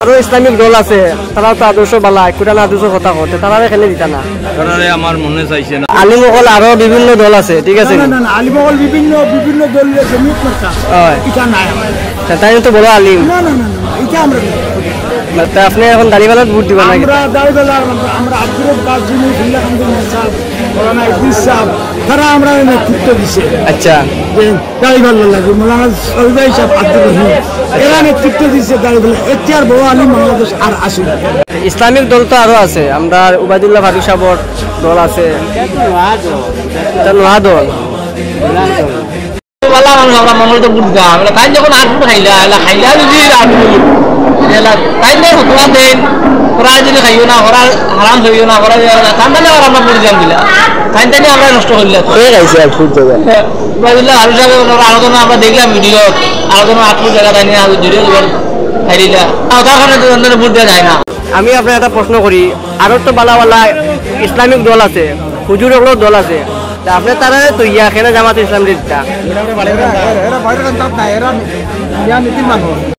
আরো ইসলামিক দল আছে, তারা তো আদর্শ বালা কোরআন আদর্শ কথা কতে, তারা এখানে দিতা না। তারারে আমার মনে চাইছে না। আলিমসকল আরো বিভিন্ন দল আছে, ঠিক আছে। না না না, আলিমসকল বিভিন্ন বিভিন্ন দলের জমিয়ত মাত্রা এটা নাই আমার। তাই তো বড় আলিম। না না না না, এটা আমরা তা আপনি এখন দাড়িওয়ালাত ভোট দিবেন নাকি? আমরা দাড়িওয়ালা, আমরা আব্দুল রব্বাস যিনি জিল্লা খানদের সাহেব, মৌলানা ইদ্রিস সাহেব, তারা আমরা নেতৃত্ব দিছে। আচ্ছা, যে দাড়িওয়ালা লাগে মৌলানা সরদাই সাহেব আব্দুল রহিম, এরা নেতৃত্ব দিছে দাড়িওয়ালা। এর আর বড় আলিম বাংলাদেশ আর আসে না। ইসলামিক দল তো আরো আছে, আমরা উবাইদুল্লাহ ফারুক সাহেবর দল আছে, এটা নোয়া দল। বালা মানুষ আমরা মঙ্গল তো বুঝবা আমরা তাই যখন আটপুর খাইলা এলা খাইলা যদি আটপুর এলা তাই না তোমার দেন ওরা যদি খাইও না ওরা হারাম হইও না ওরা তার মানে আর আমরা বুঝ যাম দিলা তাই তাই আমরা নষ্ট হইলা হয়ে গেছে আটপুর জায়গা। বাবিল্লাহ আলু সাহেব আলোচনা আমরা দেখলাম ভিডিও আলোচনা আটপুর জায়গা তাই নিয়ে জুড়ে খাইলা তার কারণে তো বুঝ দেওয়া যায় না। আমি আপনার একটা প্রশ্ন করি, আরো তো বালা ইসলামিক দল আছে, হুজুরগুলো দল আছে, তা আপনি তারা তো ইয়া খেলে জামাত ইসলাম দিতা। এরা বাইরে না, এরা নীতির মানুষ।